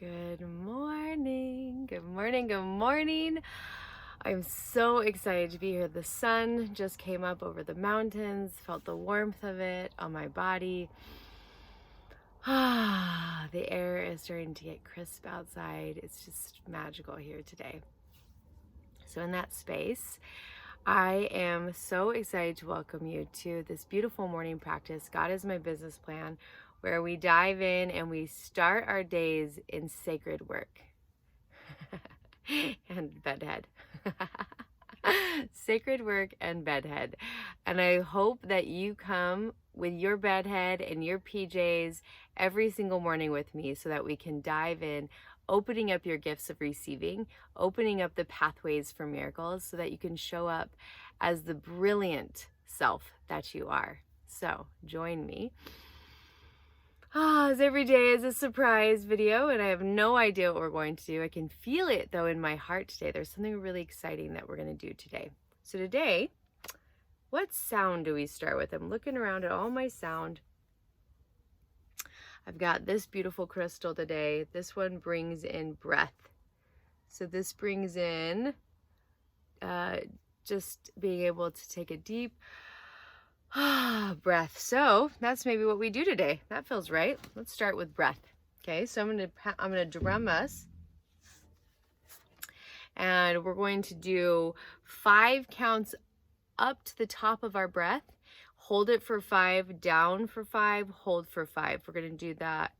Good morning. Good morning. Good morning. I'm so excited to be here. The sun just came up over the mountains, felt the warmth of it on my body. The air is starting to get crisp outside. It's just magical here today. So in that space, I am so excited to welcome you to this beautiful morning practice, God is my business plan, where we dive in and we start our days in sacred work. And bedhead. Sacred work and bedhead. And I hope that you come with your bedhead and your PJs every single morning with me so that we can dive in, opening up your gifts of receiving, opening up the pathways for miracles so that you can show up as the brilliant self that you are. So join me. As every day is a surprise video, and I have no idea what we're going to do. I can feel it though in my heart today. There's something really exciting that we're going to do today. So today, what sound do we start with? I'm looking around at all my sound. I've got this beautiful crystal today. This one brings in breath. So this brings in just being able to take a deep breath. So that's maybe what we do today. That feels right. Let's start with breath. Okay, so I'm gonna drum us, and we're going to do 5 counts up to the top of our breath. Hold it for 5, down for 5, hold for 5. We're gonna do that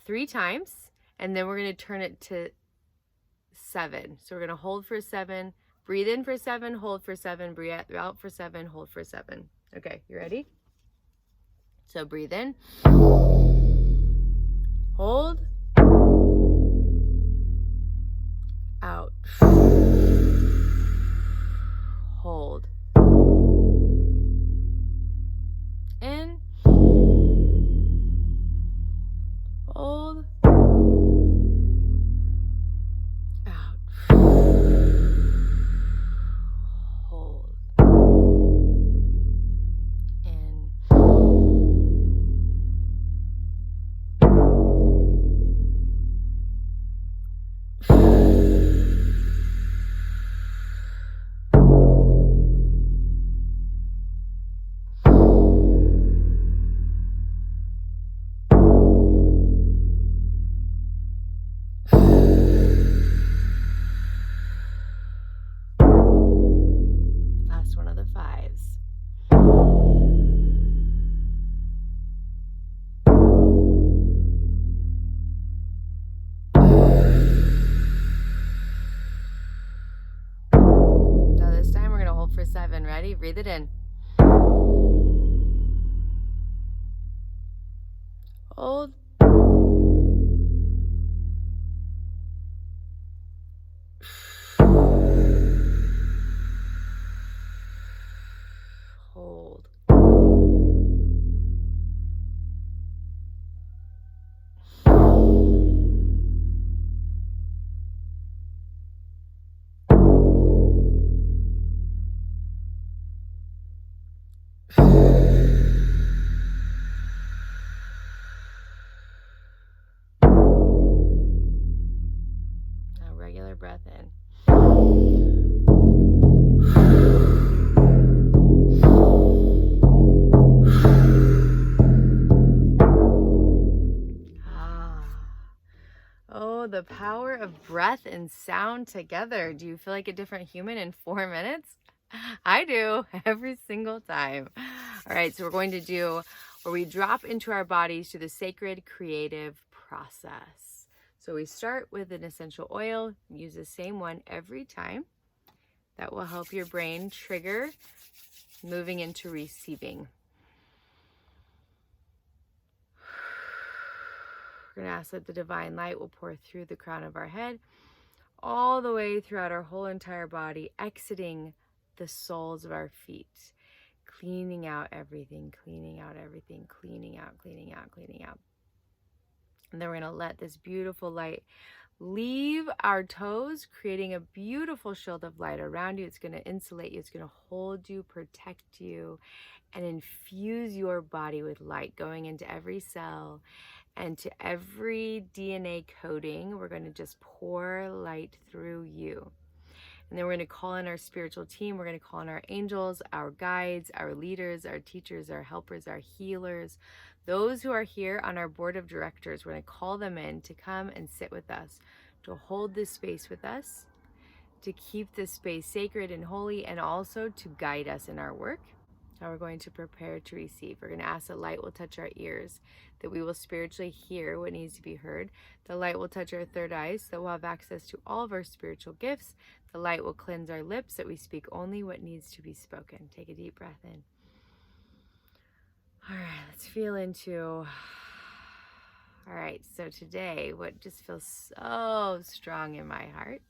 3 times, and then we're gonna turn it to 7. So we're gonna hold for 7, breathe in for 7, hold for 7, breathe out for 7, hold for 7. Okay, you ready? So breathe in, hold, out, hold, in, hold, out, hold, in, last one of the 5s. Now this time we're gonna hold for 7. Ready? Breathe it in. Hold. Hold. Now regular breath in. Oh, the power of breath and sound together. Do you feel like a different human in 4 minutes? I do, every single time. All right, so we're going to do where we drop into our bodies through the sacred creative process. So we start with an essential oil, use the same one every time. That will help your brain trigger moving into receiving. We're going to ask that the divine light will pour through the crown of our head, all the way throughout our whole entire body, exiting the soles of our feet, cleaning out everything, cleaning out everything, cleaning out, cleaning out, cleaning out. And then we're going to let this beautiful light leave our toes, creating a beautiful shield of light around you. It's going to insulate you. It's going to hold you, protect you, and infuse your body with light, going into every cell And to every DNA coding, we're going to just pour light through you. And then we're going to call in our spiritual team. We're going to call in our angels, our guides, our leaders, our teachers, our helpers, our healers, those who are here on our board of directors. We're going to call them in to come and sit with us, to hold this space with us, to keep this space sacred and holy, and also to guide us in our work. Now we're going to prepare to receive. We're going to ask that light will touch our ears, that we will spiritually hear what needs to be heard. The light will touch our third eye, so that we'll have access to all of our spiritual gifts. The light will cleanse our lips, that we speak only what needs to be spoken. Take a deep breath in. All right, let's feel into... All right, so today, what just feels so strong in my heart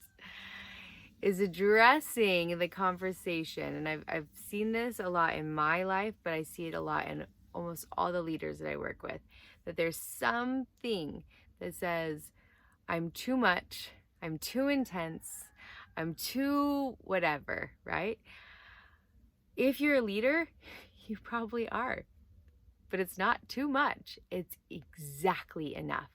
is addressing the conversation. And I've seen this a lot in my life, but I see it a lot in almost all the leaders that I work with, that there's something that says, I'm too much, I'm too intense, I'm too whatever, right? If you're a leader, you probably are, but it's not too much. It's exactly enough.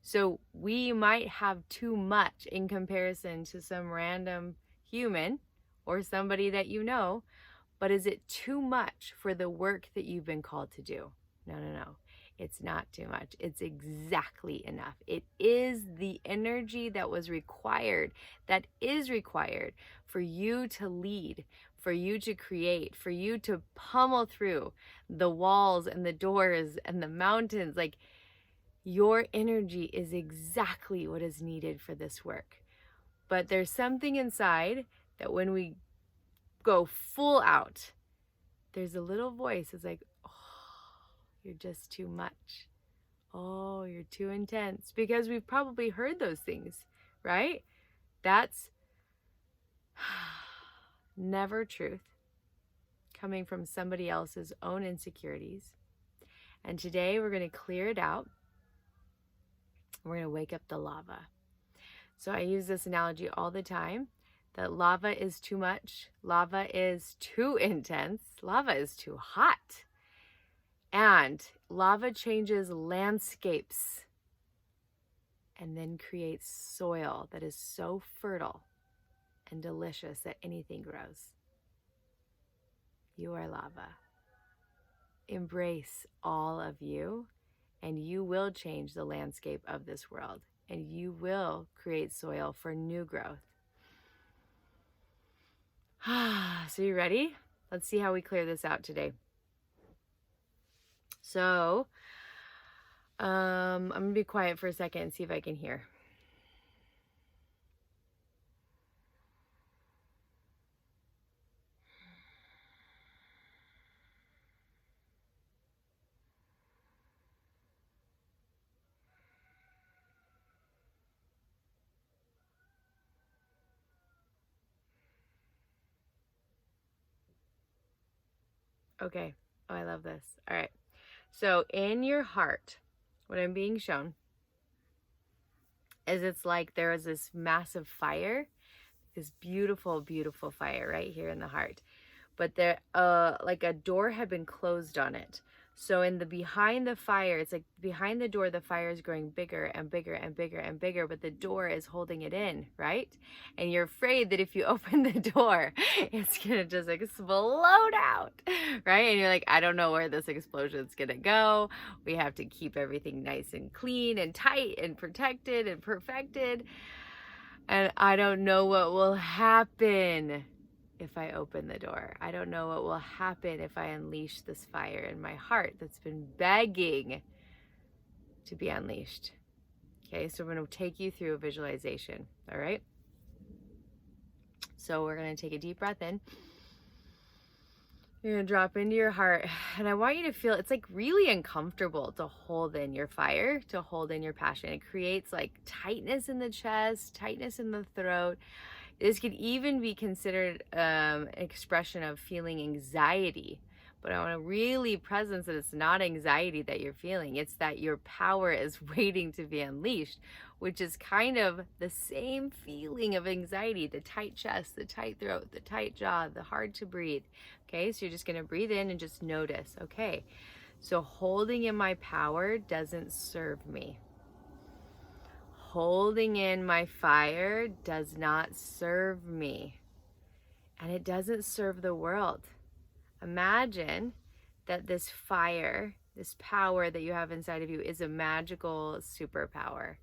So we might have too much in comparison to some random human or somebody that you know, but is it too much for the work that you've been called to do? No, no, no. It's not too much. It's exactly enough. It is the energy that was required, that is required for you to lead, for you to create, for you to pummel through the walls and the doors and the mountains. Like, your energy is exactly what is needed for this work. But there's something inside that when we go full out, there's a little voice that's like, oh, you're just too much. Oh, you're too intense. Because we've probably heard those things, right? That's never truth, coming from somebody else's own insecurities. And today we're going to clear it out. We're going to wake up the lava. So I use this analogy all the time, that lava is too much, lava is too intense, lava is too hot. And lava changes landscapes and then creates soil that is so fertile and delicious that anything grows. You are lava. Embrace all of you, and you will change the landscape of this world, and you will create soil for new growth. So you ready? Let's see how we clear this out today. So I'm going to be quiet for a second and see if I can hear. Okay. Oh, I love this. All right. So in your heart, what I'm being shown is it's like there is this massive fire, this beautiful, beautiful fire right here in the heart. But there, like a door had been closed on it. So in the behind the fire, it's like behind the door, the fire is growing bigger and bigger and bigger and bigger, but the door is holding it in, right? And you're afraid that if you open the door, it's gonna just explode out, right? And you're like, I don't know where this explosion's gonna go. We have to keep everything nice and clean and tight and protected and perfected. And I don't know what will happen if I open the door. I don't know what will happen if I unleash this fire in my heart that's been begging to be unleashed. Okay, so we're going to take you through a visualization, all right? So we're going to take a deep breath in. You're going to drop into your heart, and I want you to feel it's like really uncomfortable to hold in your fire, to hold in your passion. It creates like tightness in the chest, tightness in the throat. This could even be considered an expression of feeling anxiety. But I want to really presence that it's not anxiety that you're feeling. It's that your power is waiting to be unleashed, which is kind of the same feeling of anxiety, the tight chest, the tight throat, the tight jaw, the hard to breathe. Okay, so you're just going to breathe in and just notice. Okay, So holding in my power doesn't serve me. Holding in my fire does not serve me. And it doesn't serve the world. Imagine that this fire, this power that you have inside of you is a magical superpower,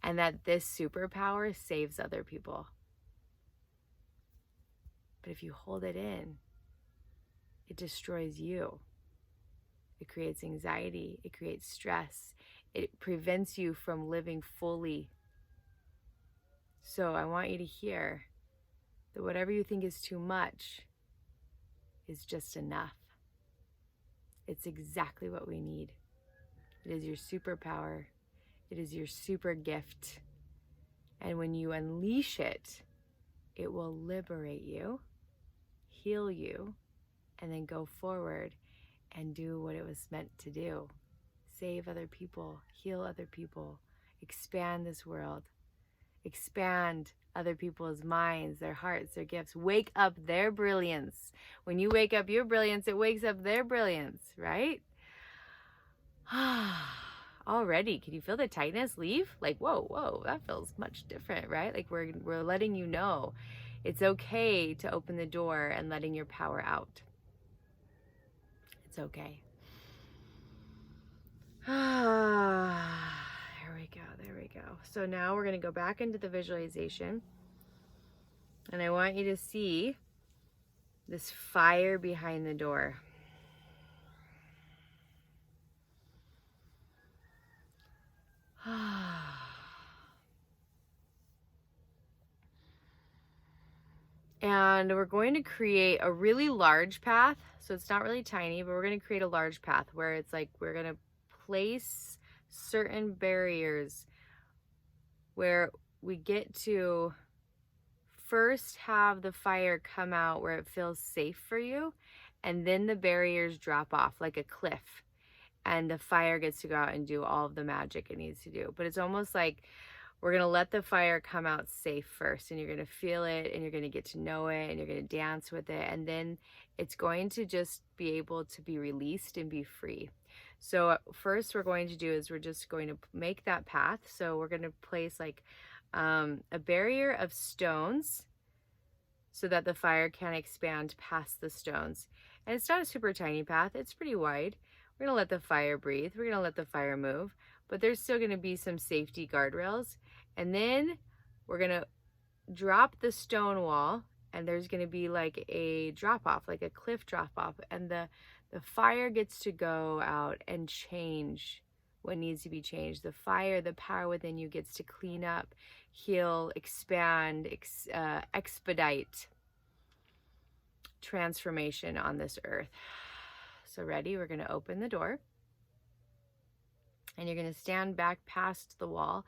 and that this superpower saves other people. But if you hold it in, it destroys you. It creates anxiety, it creates stress, it prevents you from living fully. So I want you to hear that whatever you think is too much is just enough. It's exactly what we need. It is your superpower. It is your super gift. And when you unleash it, it will liberate you, heal you, and then go forward and do what it was meant to do. Save other people, heal other people, expand this world, expand other people's minds, their hearts, their gifts. Wake up their brilliance. When you wake up your brilliance, it wakes up their brilliance, right? Already, can you feel the tightness leave? Like, whoa, that feels much different, right? Like we're letting you know it's okay to open the door and letting your power out. It's okay. There we go. So now we're going to go back into the visualization. And I want you to see this fire behind the door. And we're going to create a really large path. So it's not really tiny, but we're going to create a large path where it's like we're going to place certain barriers where we get to first have the fire come out where it feels safe for you, and then the barriers drop off like a cliff, and the fire gets to go out and do all of the magic it needs to do. But it's almost like we're going to let the fire come out safe first, and you're going to feel it, and you're going to get to know it, and you're going to dance with it, and then it's going to just be able to be released and be free. So first we're going to do is we're just going to make that path. So we're going to place like a barrier of stones so that the fire can expand past the stones. And it's not a super tiny path, it's pretty wide. We're going to let the fire breathe, we're going to let the fire move, but there's still going to be some safety guardrails. And then we're going to drop the stone wall, and there's going to be like a drop off, like a cliff drop off, and the fire gets to go out and change what needs to be changed. The fire, the power within you gets to clean up, heal, expand, expedite transformation on this earth. So ready? We're going to open the door, and you're going to stand back past the wall,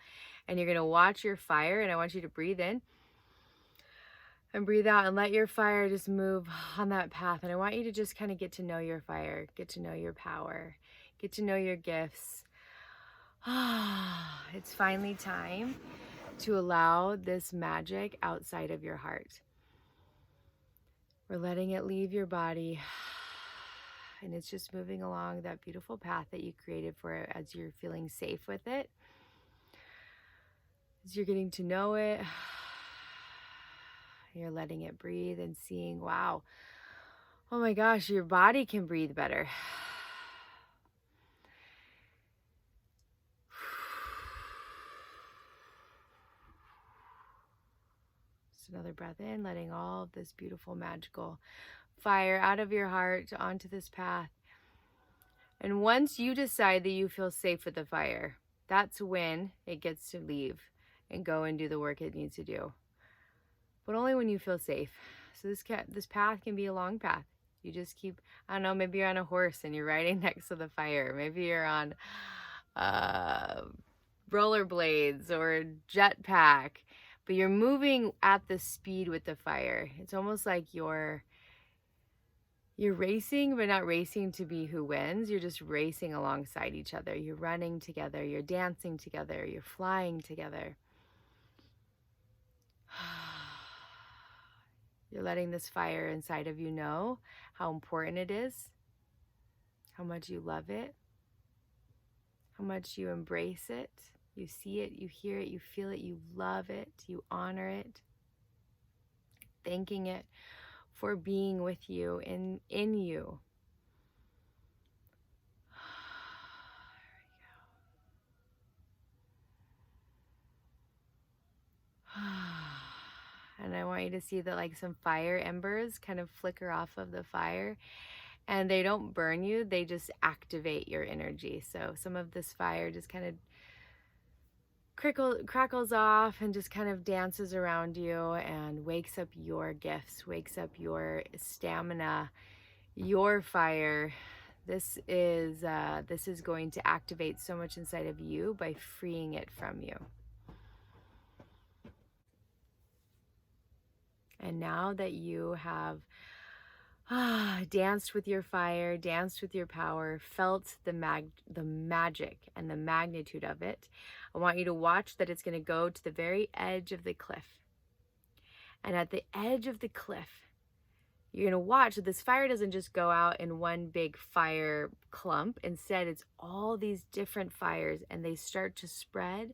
and you're going to watch your fire, and I want you to breathe in and breathe out and let your fire just move on that path. And I want you to just kind of get to know your fire, get to know your power, get to know your gifts. It's finally time to allow this magic outside of your heart. We're letting it leave your body, and it's just moving along that beautiful path that you created for it as you're feeling safe with it, as you're getting to know it. You're letting it breathe and seeing, wow, oh my gosh, your body can breathe better. Just another breath in, letting all of this beautiful, magical fire out of your heart onto this path. And once you decide that you feel safe with the fire, that's when it gets to leave and go and do the work it needs to do. But only when you feel safe. So this path can be a long path. You just keep, I don't know, maybe you're on a horse and you're riding next to the fire. Maybe you're on rollerblades or a jetpack, but you're moving at the speed with the fire. It's almost like you're racing, but not racing to be who wins. You're just racing alongside each other. You're running together. You're dancing together. You're flying together. You're letting this fire inside of you know how important it is. how much you love it, how much you embrace it. You see it, you hear it, you feel it, you love it, you honor it, thanking it for being with you, in you. And I want you to see that like some fire embers kind of flicker off of the fire, and they don't burn you, they just activate your energy. So some of this fire just kind of crackles off and just kind of dances around you and wakes up your gifts, wakes up your stamina, your fire. This is going to activate so much inside of you by freeing it from you. And now that you have danced with your fire, danced with your power, felt the magic and the magnitude of it, I want you to watch that it's going to go to the very edge of the cliff. And at the edge of the cliff, you're going to watch that this fire doesn't just go out in one big fire clump. Instead, it's all these different fires, and they start to spread,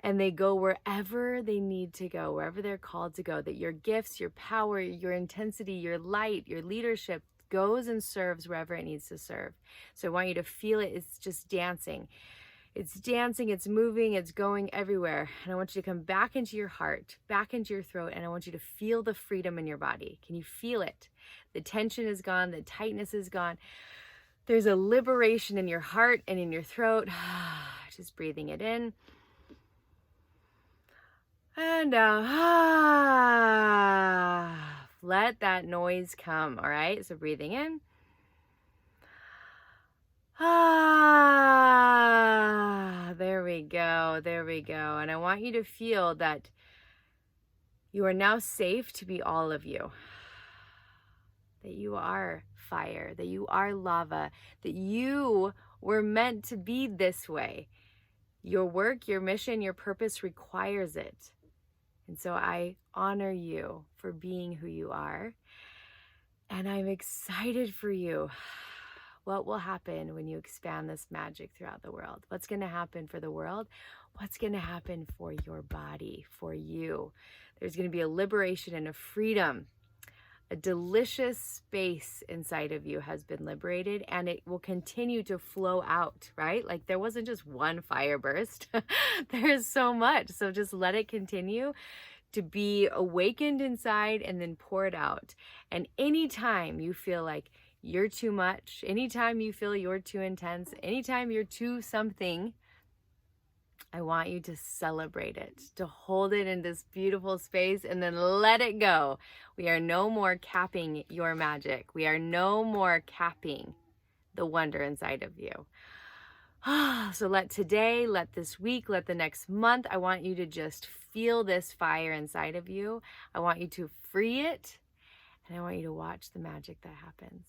and they go wherever they need to go, wherever they're called to go. That your gifts, your power, your intensity, your light, your leadership goes and serves wherever it needs to serve. So I want you to feel it. It's just dancing. It's dancing, it's moving, it's going everywhere. And I want you to come back into your heart, back into your throat, and I want you to feel the freedom in your body. Can you feel it? The tension is gone, the tightness is gone. There's a liberation in your heart and in your throat. Just breathing it in. And out. Let that noise come, all right? So breathing in. There we go. There we go. And I want you to feel that you are now safe to be all of you. That you are fire, that you are lava, that you were meant to be this way. Your work, your mission, your purpose requires it. And so I honor you for being who you are. And I'm excited for you. What will happen when you expand this magic throughout the world? What's going to happen for the world? What's going to happen for your body, for you? There's going to be a liberation and a freedom. A delicious space inside of you has been liberated, and it will continue to flow out, right? Like there wasn't just one fire burst. There's so much. So just let it continue to be awakened inside and then pour it out. And anytime you feel like you're too much, anytime you feel you're too intense, anytime you're too something, I want you to celebrate it, to hold it in this beautiful space and then let it go. We are no more capping your magic. We are no more capping the wonder inside of you. So let today, let this week, let the next month, I want you to just feel this fire inside of you. I want you to free it, and I want you to watch the magic that happens.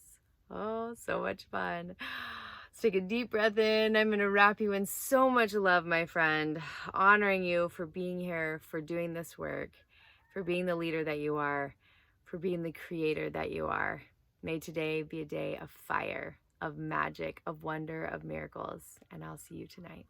Oh, so much fun. Let's take a deep breath in. I'm going to wrap you in so much love, my friend, honoring you for being here, for doing this work, for being the leader that you are, for being the creator that you are. May today be a day of fire, of magic, of wonder, of miracles, and I'll see you tonight.